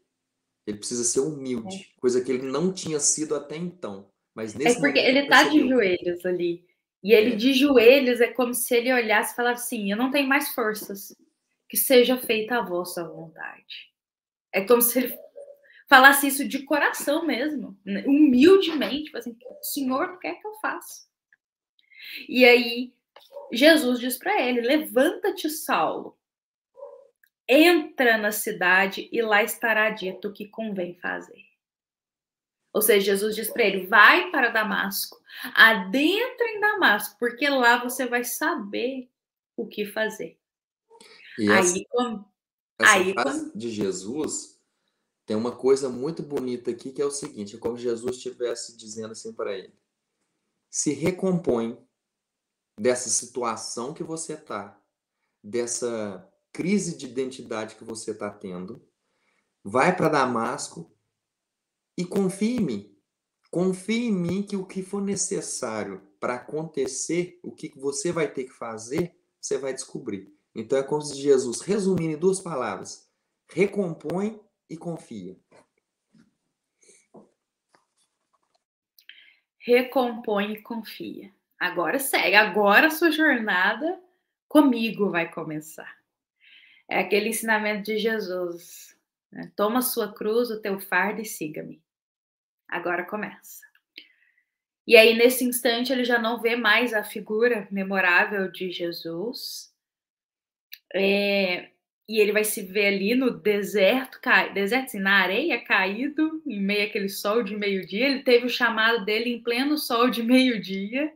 Ele precisa ser humilde, coisa que ele não tinha sido até então. Mas nesse porque momento ele tá de percebeu. joelhos ali. E ele de joelhos é como se ele olhasse e falasse assim, eu não tenho mais forças. Que seja feita a vossa vontade. É como se ele falasse isso de coração mesmo, humildemente, assim, o Senhor quer que eu faça. E aí, Jesus diz para ele, levanta-te, Saulo, entra na cidade e lá estará dito o que convém fazer. Ou seja, Jesus diz para ele, vai para Damasco, adentra em Damasco, porque lá você vai saber o que fazer. E essa frase de Jesus tem uma coisa muito bonita aqui, que é o seguinte, é como se Jesus estivesse dizendo assim para ele, se recompõe dessa situação que você está, dessa crise de identidade que você está tendo, vai para Damasco e confie em mim. Confie em mim que o que for necessário para acontecer, o que você vai ter que fazer, você vai descobrir. Então é como se Jesus, resumindo em 2 palavras, recompõe e confia. Recompõe e confia. Agora segue, agora a sua jornada comigo vai começar. É aquele ensinamento de Jesus. Né? Toma a sua cruz, o teu fardo e siga-me. Agora começa. E aí, nesse instante, ele já não vê mais a figura memorável de Jesus. E ele vai se ver ali no deserto, assim, na areia, caído, em meio àquele sol de meio-dia. Ele teve o chamado dele em pleno sol de meio-dia.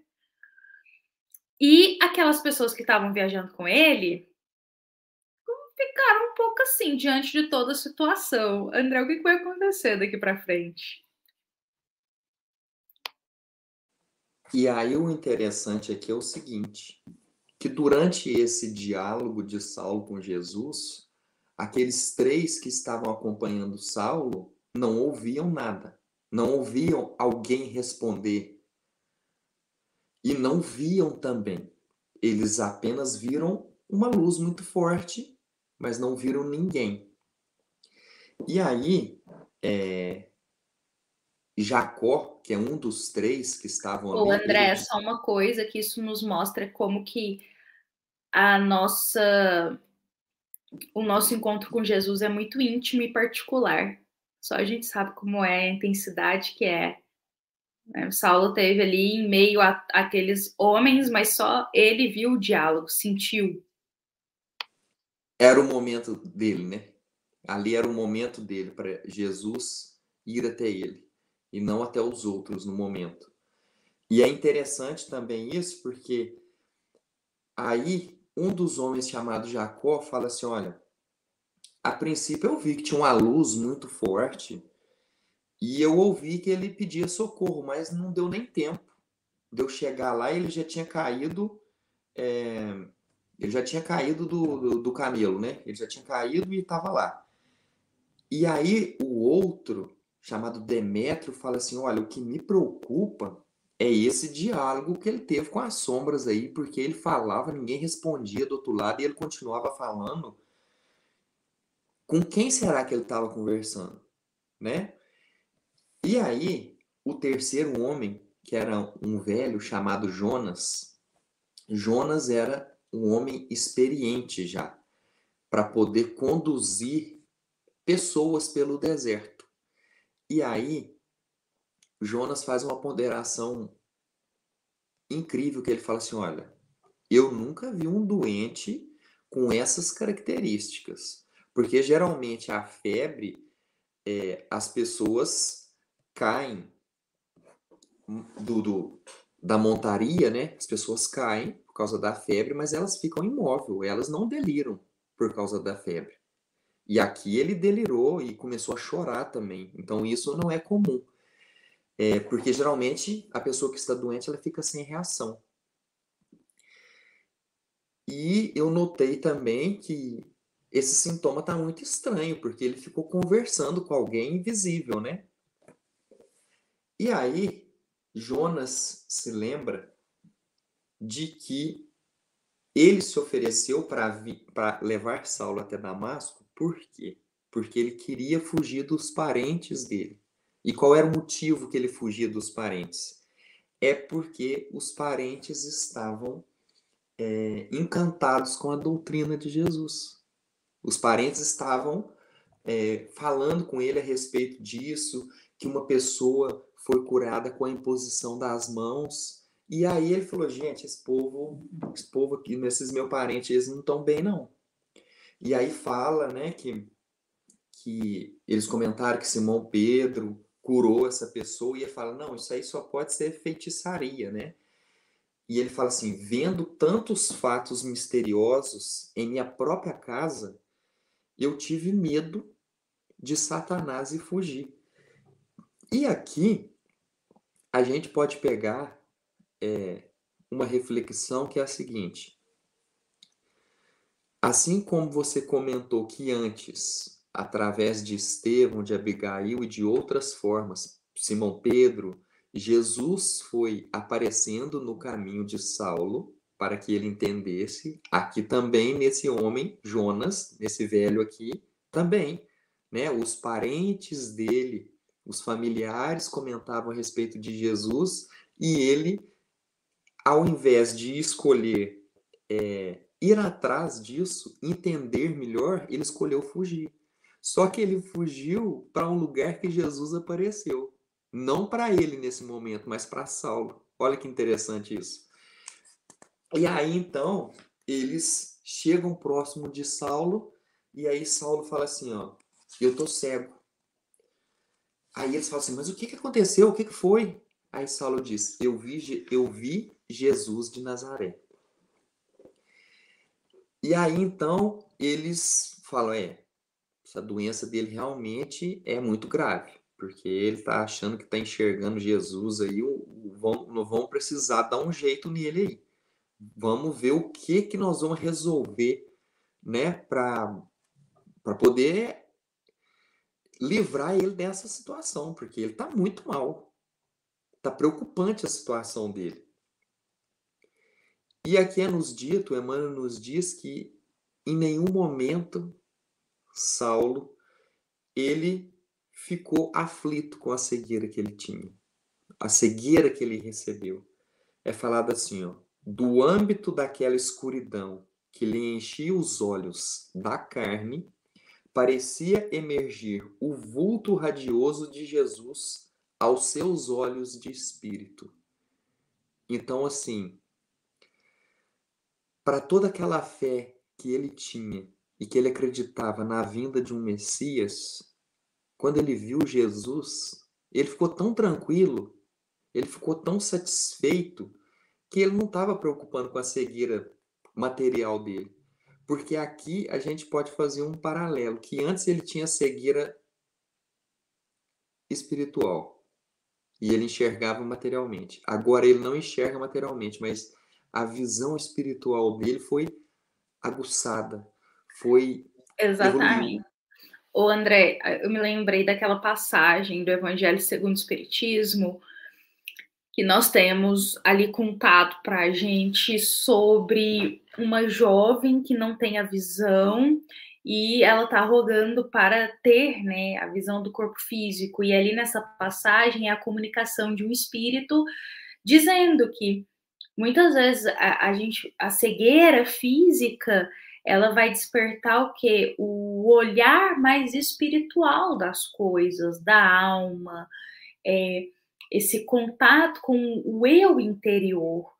E aquelas pessoas que estavam viajando com ele ficaram um pouco assim, diante de toda a situação. André, o que vai acontecer daqui para frente? E aí o interessante aqui é o seguinte, que durante esse diálogo de Saulo com Jesus, aqueles 3 que estavam acompanhando Saulo não ouviam nada, não ouviam alguém responder e não viam também. Eles apenas viram uma luz muito forte, mas não viram ninguém. E aí, Jacó, que é um dos 3 que estavam Ô, ali, André, só uma coisa que isso nos mostra como que a nossa, o nosso encontro com Jesus é muito íntimo e particular. Só a gente sabe como é a intensidade que é. Né? Saulo teve ali em meio àqueles homens, mas só ele viu o diálogo, sentiu. era o momento dele, né? Ali era o momento dele para Jesus ir até ele e não até os outros no momento. E é interessante também isso, porque aí um dos homens chamado Jacó fala assim: olha, a princípio eu vi que tinha uma luz muito forte e eu ouvi que ele pedia socorro, mas não deu nem tempo de eu chegar lá e ele já tinha caído. Ele já tinha caído do camelo, né? Ele já tinha caído e estava lá. E aí o outro, chamado Demétrio, fala assim: olha, o que me preocupa é esse diálogo que ele teve com as sombras aí, porque ele falava, ninguém respondia do outro lado e ele continuava falando. Com quem será que ele estava conversando, né? E aí, o terceiro homem, que era um velho chamado Jonas, Jonas era um homem experiente já, para poder conduzir pessoas pelo deserto. E aí, Jonas faz uma ponderação incrível, que ele fala assim: olha, eu nunca vi um doente com essas características, porque geralmente a febre, as pessoas caem da montaria, né? As pessoas caem por causa da febre, mas elas ficam imóveis, elas não deliram por causa da febre. E aqui ele delirou e começou a chorar também. Então isso não é comum. Porque geralmente a pessoa que está doente, ela fica sem reação. E eu notei também que esse sintoma está muito estranho, porque ele ficou conversando com alguém invisível, né? E aí, Jonas se lembra de que ele se ofereceu para levar Saulo até Damasco. Por quê? Porque ele queria fugir dos parentes dele. E qual era o motivo que ele fugia dos parentes? É porque os parentes estavam encantados com a doutrina de Jesus. Os parentes estavam falando com ele a respeito disso, que uma pessoa foi curada com a imposição das mãos. E aí ele falou: gente, esse povo aqui, esses meus parentes, eles não estão bem, não. E aí fala, né, que eles comentaram que Simão Pedro curou essa pessoa, e ele fala: não, isso aí só pode ser feitiçaria, né? E ele fala assim: vendo tantos fatos misteriosos em minha própria casa, eu tive medo de Satanás e fugir. E aqui a gente pode pegar uma reflexão que é a seguinte: assim como você comentou que antes, através de Estevão, de Abigail e de outras formas, Simão Pedro, Jesus foi aparecendo no caminho de Saulo para que ele entendesse. Aqui também, nesse homem, Jonas, nesse velho aqui, também, né? Os parentes dele, os familiares comentavam a respeito de Jesus e ele, ao invés de escolher ir atrás disso, entender melhor, ele escolheu fugir. Só que ele fugiu para um lugar que Jesus apareceu. Não para ele nesse momento, mas para Saulo. Olha que interessante isso. E aí, então, eles chegam próximo de Saulo, e aí Saulo fala assim: ó, eu tô cego. Aí eles falam assim: mas o que aconteceu? O que foi? Aí Saulo diz: eu vi Jesus de Nazaré. E aí, então, eles falam: essa doença dele realmente é muito grave, porque ele está achando que está enxergando Jesus aí, não vão precisar dar um jeito nele aí. Vamos ver o que nós vamos resolver, né, para poder livrar ele dessa situação, porque ele está muito mal. Está preocupante a situação dele. E aqui é nos dito, Emmanuel nos diz que em nenhum momento Saulo ele ficou aflito com a cegueira que ele tinha, a cegueira que ele recebeu. É falado assim, ó, do âmbito daquela escuridão que lhe enchia os olhos da carne, parecia emergir o vulto radioso de Jesus aos seus olhos de espírito. Então, assim, para toda aquela fé que ele tinha e que ele acreditava na vinda de um Messias, quando ele viu Jesus, ele ficou tão tranquilo, ele ficou tão satisfeito, que ele não estava preocupando com a cegueira material dele. Porque aqui a gente pode fazer um paralelo, que antes ele tinha cegueira espiritual e ele enxergava materialmente. Agora ele não enxerga materialmente, mas a visão espiritual dele foi aguçada, foi Exatamente. evoluiu. Ô André, eu me lembrei daquela passagem do Evangelho segundo o Espiritismo, que nós temos ali contado para a gente sobre uma jovem que não tem a visão e ela está rogando para ter, né, a visão do corpo físico. E ali nessa passagem é a comunicação de um espírito dizendo que muitas vezes a cegueira física ela vai despertar o quê? O olhar mais espiritual das coisas, da alma, esse contato com o eu interior.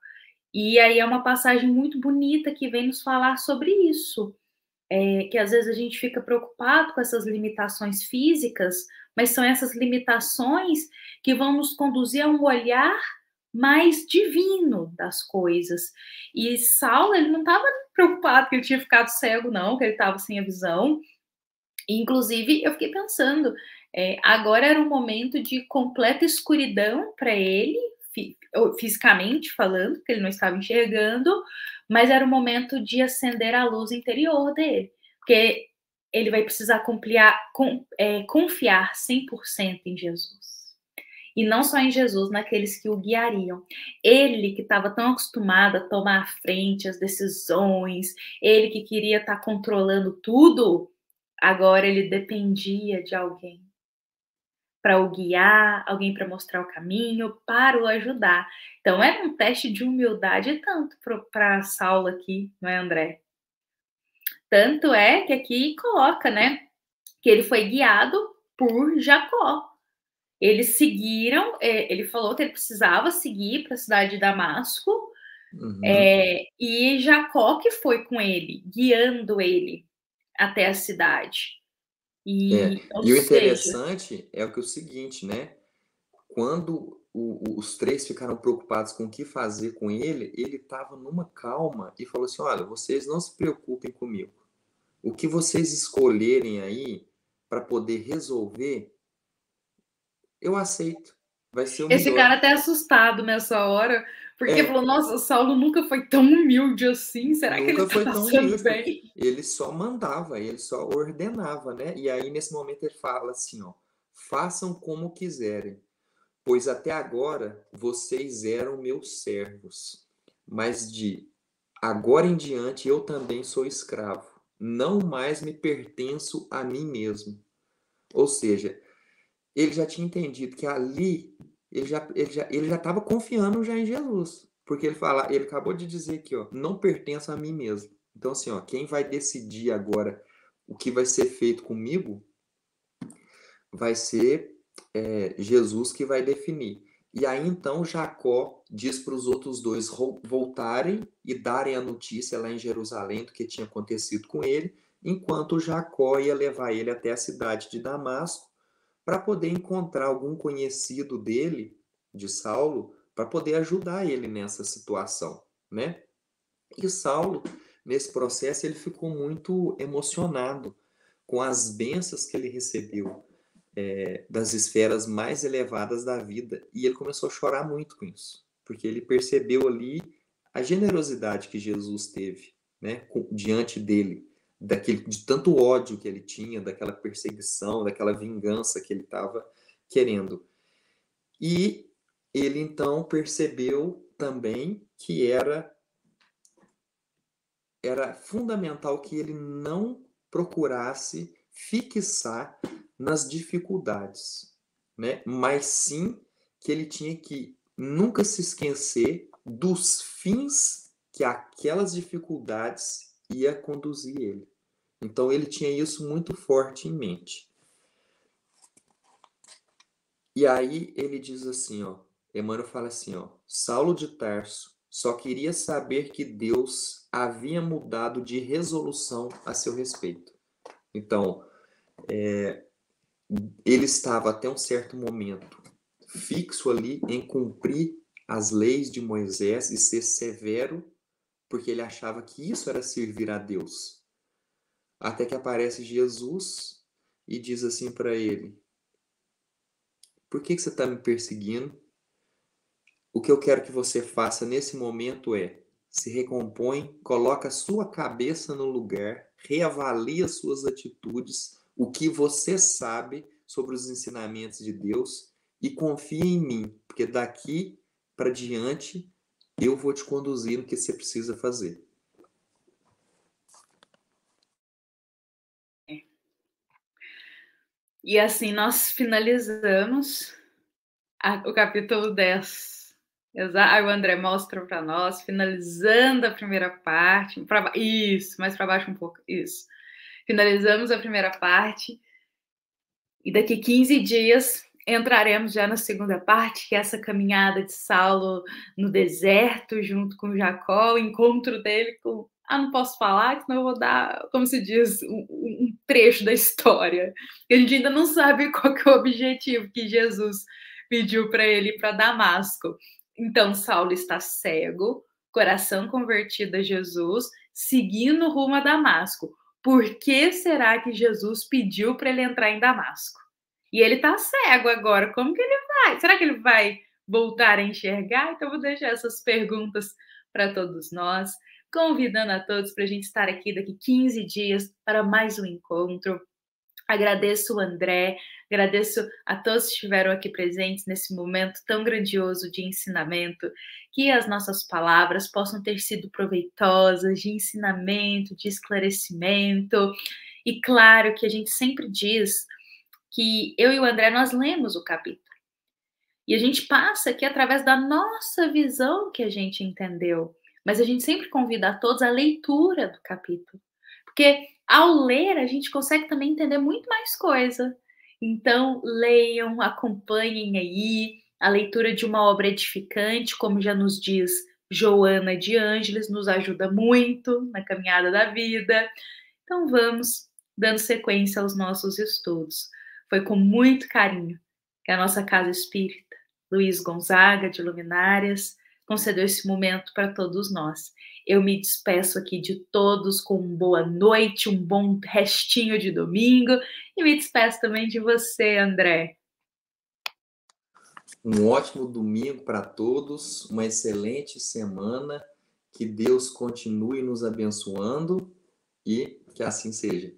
E aí é uma passagem muito bonita que vem nos falar sobre isso. Que às vezes a gente fica preocupado com essas limitações físicas, mas são essas limitações que vão nos conduzir a um olhar mais divino das coisas. E Saulo, ele não estava preocupado que ele tinha ficado cego, não, que ele estava sem a visão. Inclusive, eu fiquei pensando, agora era um momento de completa escuridão para ele, fisicamente falando, porque ele não estava enxergando, mas era o momento de acender a luz interior dele, porque ele vai precisar confiar 100% em Jesus. E não só em Jesus, naqueles que o guiariam. Ele que estava tão acostumado a tomar à frente as decisões, ele que queria estar controlando tudo, agora ele dependia de alguém para o guiar, alguém para mostrar o caminho, para o ajudar. Então era um teste de humildade tanto para Saulo aqui, não é, André? Tanto é que aqui coloca, né, que ele foi guiado por Jacó. Eles seguiram, ele falou que ele precisava seguir para a cidade de Damasco, e Jacó que foi com ele, guiando ele até a cidade. E o interessante é o seguinte, né? Quando os três ficaram preocupados com o que fazer com ele estava numa calma e falou assim, olha, vocês não se preocupem comigo. O que vocês escolherem aí para poder resolver, eu aceito. Vai ser o melhor. Esse cara até assustado nessa hora, porque falou, nossa, Saulo nunca foi tão humilde assim, será que ele tá passando bem? Ele só mandava, ele só ordenava, né? E aí, nesse momento, ele fala assim, ó, façam como quiserem, pois até agora vocês eram meus servos, mas de agora em diante eu também sou escravo, não mais me pertenço a mim mesmo. Ou seja, ele já tinha entendido que ali ele já estava confiando já em Jesus, porque ele acabou de dizer aqui, ó, não pertenço a mim mesmo. Então assim, ó, quem vai decidir agora o que vai ser feito comigo vai ser Jesus que vai definir. E aí então Jacó diz para os outros dois voltarem e darem a notícia lá em Jerusalém do que tinha acontecido com ele, enquanto Jacó ia levar ele até a cidade de Damasco para poder encontrar algum conhecido dele, de Saulo, para poder ajudar ele nessa situação, né? E Saulo, nesse processo, ele ficou muito emocionado com as bênçãos que ele recebeu. das esferas mais elevadas da vida. E ele começou a chorar muito com isso, porque ele percebeu ali a generosidade que Jesus teve, né, diante dele, de tanto ódio que ele tinha, daquela perseguição, daquela vingança que ele estava querendo. E ele então percebeu também que era fundamental que ele não procurasse fixar nas dificuldades, né? Mas sim que ele tinha que nunca se esquecer dos fins que aquelas dificuldades ia conduzir ele. Então ele tinha isso muito forte em mente. E aí ele diz assim, ó, Emmanuel fala assim, ó, Saulo de Tarso só queria saber que Deus havia mudado de resolução a seu respeito. Então, ele estava até um certo momento fixo ali em cumprir as leis de Moisés e ser severo, porque ele achava que isso era servir a Deus. Até que aparece Jesus e diz assim para ele, por que você está me perseguindo? O que eu quero que você faça nesse momento é se recompõe, coloca a sua cabeça no lugar, reavalia suas atitudes, o que você sabe sobre os ensinamentos de Deus e confia em mim, porque daqui para diante eu vou te conduzir no que você precisa fazer. E assim nós finalizamos o capítulo 10. O André mostra para nós, finalizando a primeira parte. Isso, mais para baixo um pouco. Isso. Finalizamos a primeira parte. E daqui 15 dias entraremos já na segunda parte, que é essa caminhada de Saulo no deserto, junto com Jacó, o encontro dele com... não posso falar, senão eu vou dar, como se diz, um trecho da história. A gente ainda não sabe qual que é o objetivo que Jesus pediu para ele para Damasco. Então, Saulo está cego, coração convertido a Jesus, seguindo rumo a Damasco. Por que será que Jesus pediu para ele entrar em Damasco? E ele está cego agora. Como que ele vai? Será que ele vai voltar a enxergar? Então, eu vou deixar essas perguntas para todos nós, convidando a todos para a gente estar aqui daqui 15 dias para mais um encontro. Agradeço o André, agradeço a todos que estiveram aqui presentes nesse momento tão grandioso de ensinamento, que as nossas palavras possam ter sido proveitosas, de ensinamento, de esclarecimento. E claro que a gente sempre diz que eu e o André, nós lemos o capítulo. E a gente passa aqui através da nossa visão que a gente entendeu. Mas a gente sempre convida a todos a leitura do capítulo. Porque ao ler, a gente consegue também entender muito mais coisa. Então, leiam, acompanhem aí a leitura de uma obra edificante, como já nos diz Joana de Ângeles, nos ajuda muito na caminhada da vida. Então, vamos dando sequência aos nossos estudos. Foi com muito carinho que a nossa Casa Espírita, Luiz Gonzaga, de Luminárias, concedeu esse momento para todos nós. Eu me despeço aqui de todos com boa noite, um bom restinho de domingo e me despeço também de você, André. Um ótimo domingo para todos, uma excelente semana, que Deus continue nos abençoando e que assim seja.